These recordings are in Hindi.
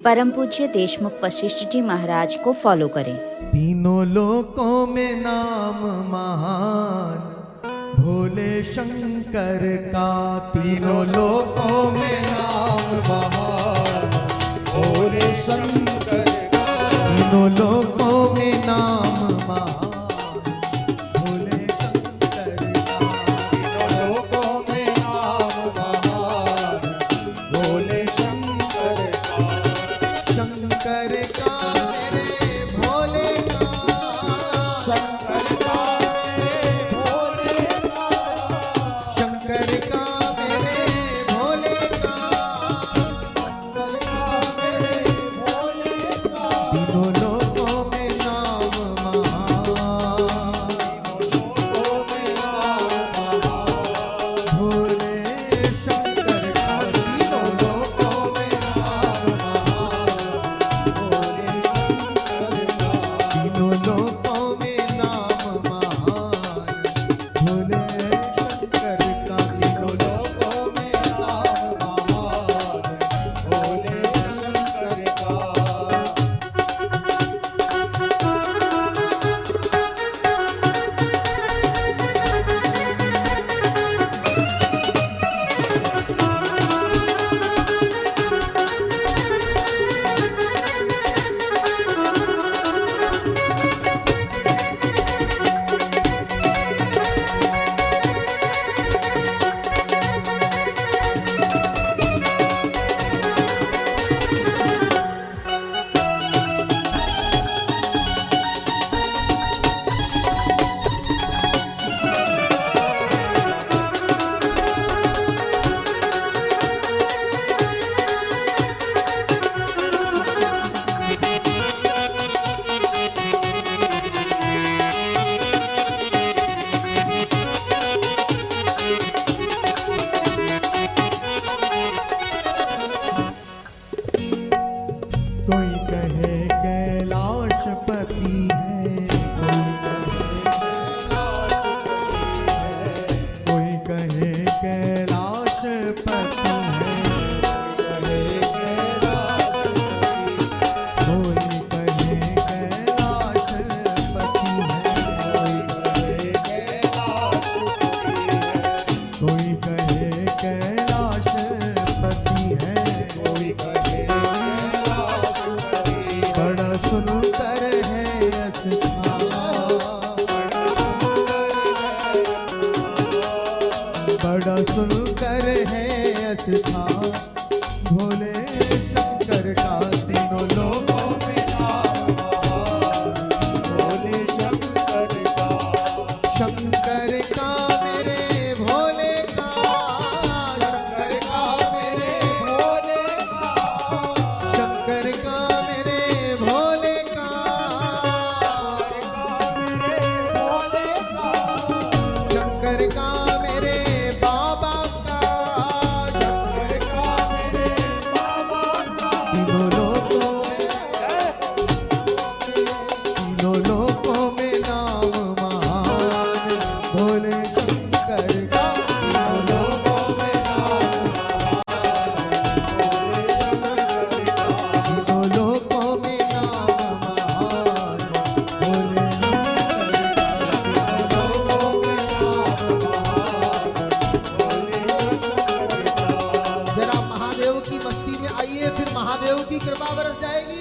परम पूज्य देशमुख वशिष्ठ जी महाराज को फॉलो करें। तीनों लोकों में नाम महान भोले शंकर का, तीनों लोकों में नाम महान भोले शंकर का, तीनों लोकों में नाम महान भोले शंकर का, तीनों लोकों में नाम महान भोले शंकर का, शंकर का मेरे भोले का, शंकर का मेरे भोले का, शंकर का मेरे भोले का, शंकर का मेरे भोले का, तीनों लोकों में नाम महान, तीनों लोकों में नाम महान भोले शंकर का, तीनों लोकों में नाम महान भोले शंकर का, तीनों लोकों में नाम महान भोले शंकर का, तीनों लोकों में नाम महान भोले शंकर का। कोई कहे कैलाशपति है, कोई कहे कैलाशपति है, कोई कहे कैलाशपति है, कोई कहे कैलाशपति है, कोई कहे बड़ा सुंदर है स्थान, बड़ा सुंदर है स्थान भोले शंकर का, तीनों लोकों में नाम महान भोले शंकर का, शंकर का मेरे भोले का, शंकर का मेरे भोले का, शंकर का मेरे भोले का, शंकर का मेरे बाबा का, शंकर का मेरे बाबा का, तीनों लोकों में नाम महान भोले शंकर का, तीनों लोकों में नाम तीनों लोकों में नाम महान भोले जरा महादेव की मस्ती में आइए, फिर महादेव की कृपा बरस जाएगी।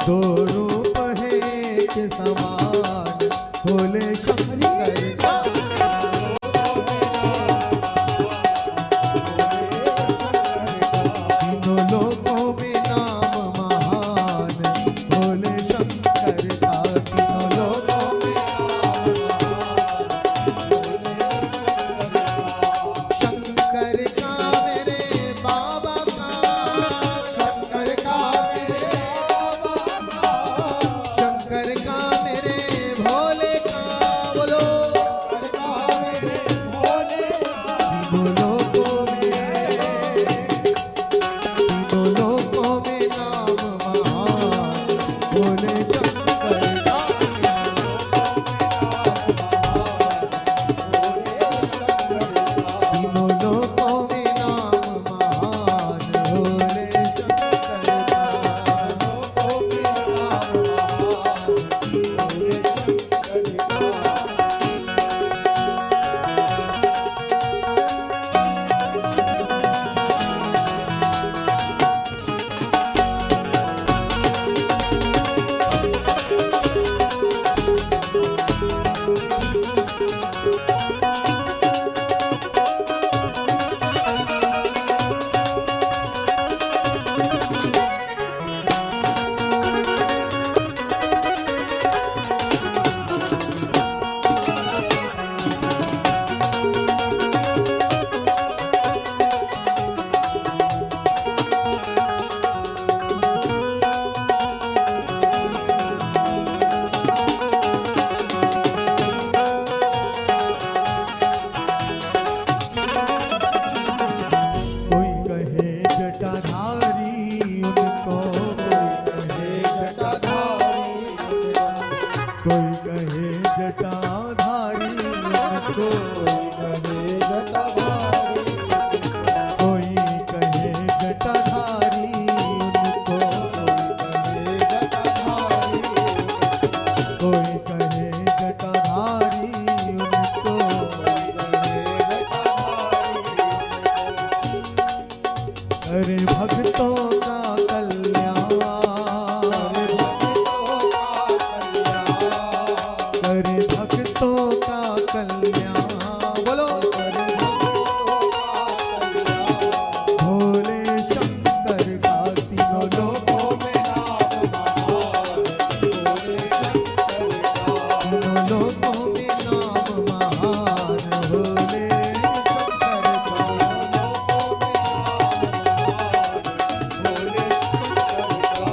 दो रूप है एक समान भोले शंकर का तीनों लोकों में नाम महान भोले शंकर का तीनों लोकों में शंकर का मेरे बाबा का शंकर का मेरे शंकर का मेरे भोले का बोलो शंकर का मेरे भोले तीनों लोकों में नाम महान भोले शंकर का तीनों लोकों में नाम महान भोले शंकर का लोकों में नाम महान भोले शंकर का कोई कहे जटाधारी उनको कोई कहे जटाधारी उनको कोई कहे जटाधारी उनको कोई कहे जटाधारी उनको अरे भक्तों का कल्याण अरे भक्तों का कल्याण बोलो भोले शंकर का तीनों लोकों में नाम महान भोले शंकर का तीनों लोकों में नाम महान भोले शंकर का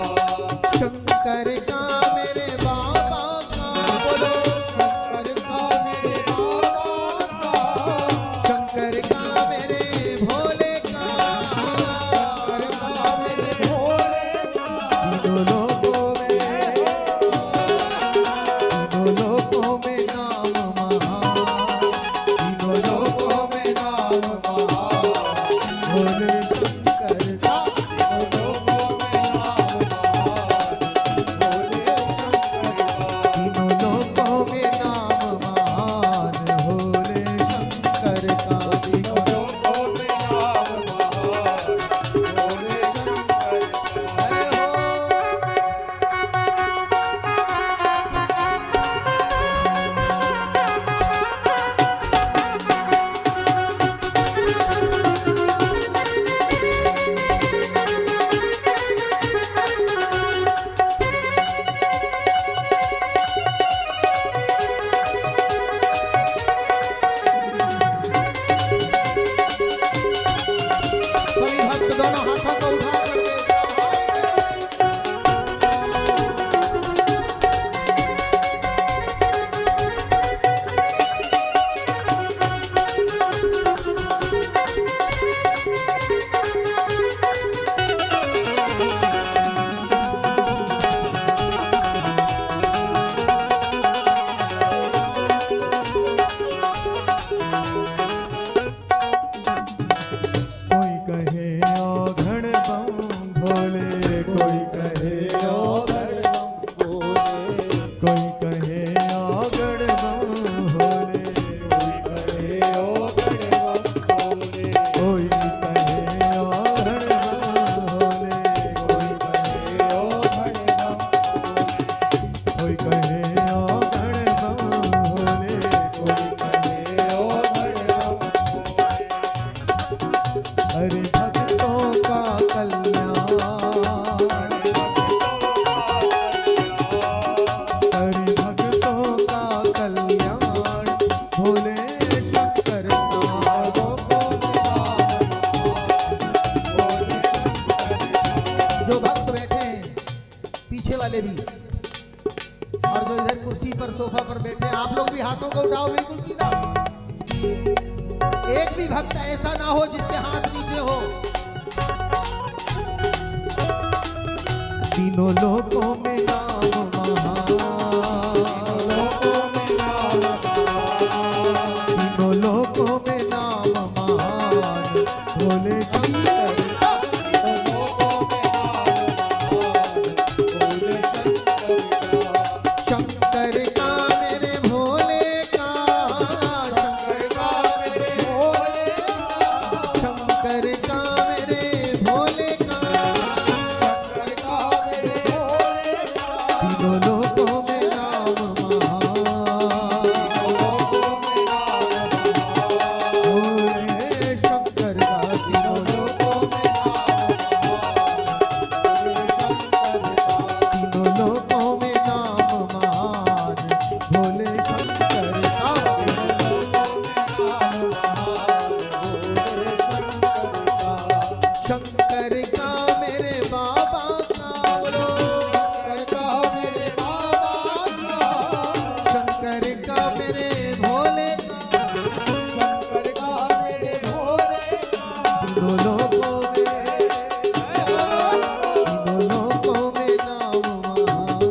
शंकर का मेरे बाबा का बोलो शंकर का मेरे बाबा का शंकर का मेरे भोले का शंकर का मेरे भोले का तीनों लोकों में नाम महान तीनों लोकों में नाम महान भोले शंकर का तीनों लोकों में नाम महान तीनों लोकों में नाम महान भोले शंकर का तीनों लोकों में नाम महान भोले शंकर का जय हो हरे भक्तों का कल्याण, हरे भक्तों का कल्याण, भोले शंकर का। जो भक्त बैठे हैं पीछे वाले भी, और जो इधर कुर्सी पर सोफा पर बैठे हैं, आप लोग भी हाथों को उठाओ बिल्कुल सीधा। एक भी भक्त ऐसा ना हो जिसके हाथ नीचे हो। तीनों लोकों में नाम महान, तीनों लोकों में नाम महान, भोले शंकर का। शंकर का मेरे भोले का, शंकर का मेरे भोले का, शंकर का मेरे भोले का, शंकर का मेरे भोले का। तीनों लोकों में नाम महान, भोले शंकर का। तीनों लोकों में तीनों लोकों में नाम महान, भोले शंकर का। शंकर का मेरे बाबा का, बोलो शंकर का मेरे बाबा का, शंकर का मेरे भोले का, शंकर का मेरे भोले का। तीनों लोकों में, तीनों लोकों में नाम महान,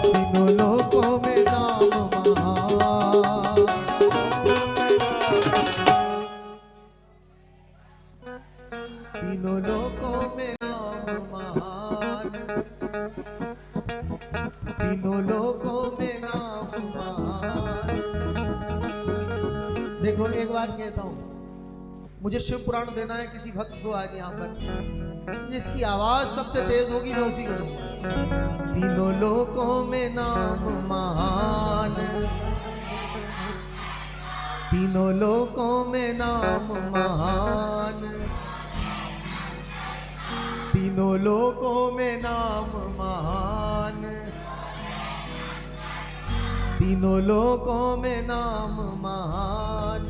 तीनों लोकों में नाम महान। तीनों लोकों में नाम महान, तीनों लोकों में नाम महान। देखो एक बात कहता हूं, मुझे शिव पुराण देना है किसी भक्त को आज यहाँ पर, जिसकी आवाज सबसे तेज होगी मैं उसी को दूंगा। तीनों लोकों में नाम महान, तीनों लोकों में नाम महान, तीनों लोकों में नाम महान, तीनों लोकों में नाम महान।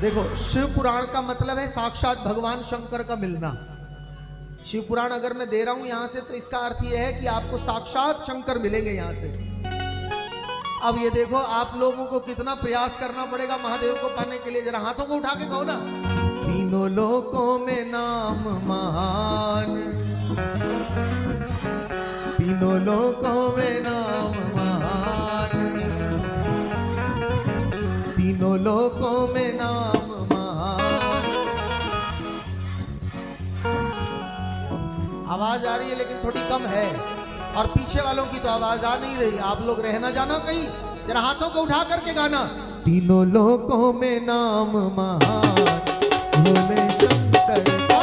देखो शिव पुराण का मतलब है साक्षात भगवान शंकर का मिलना। शिव पुराण अगर मैं दे रहा हूं यहां से तो इसका अर्थ यह है कि आपको साक्षात शंकर मिलेंगे यहां से। अब ये देखो आप लोगों को कितना प्रयास करना पड़ेगा महादेव को पाने के लिए, जरा हाथों को उठा के कहो ना। तीनों लोकों में नाम महान, तीनों लोकों में नाम महान, तीनों लोकों में नाम महान। आवाज आ रही है लेकिन थोड़ी कम है, और पीछे वालों की तो आवाज आ नहीं रही। आप लोग रहना जाना कहीं, जरा हाथों को उठा करके गाना। तीनों लोकों में नाम महान, भोले शंकर का।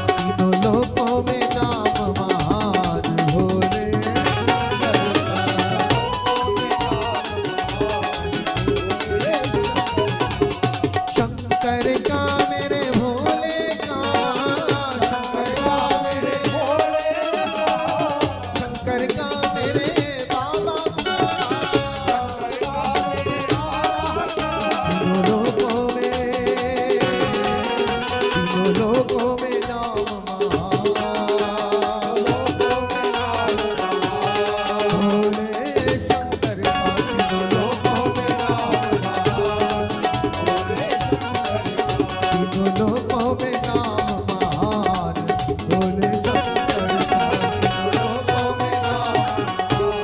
तीनों लोकों में नाम महान, भोले शंकर का। शंकर का मेरे भोले का, शंकर का मेरे भोले का, शंकर का मेरे बाबा का, शंकर का मेरे बाबा का। तीनों लोकों में, तीनों लोकों में नाम महान, भोले शंकर का। तीनों लोकों में नाम महान, तीनों लोकों में नाम महान, भोले शंकर का। तीनों लोकों में नाम महान,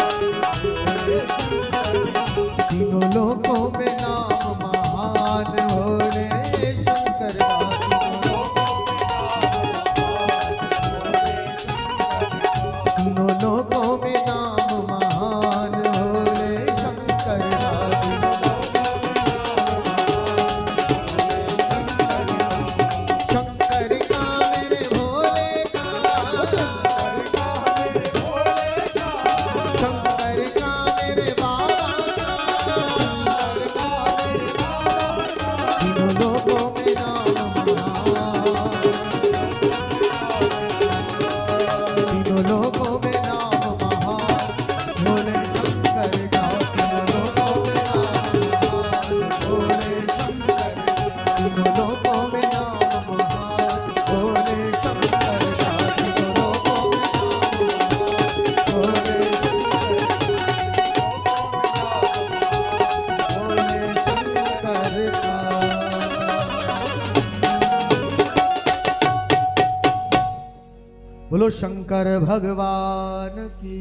बोलो शंकर भगवान की।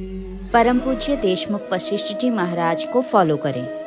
परम पूज्य देशमुख वशिष्ठ जी महाराज को फॉलो करें।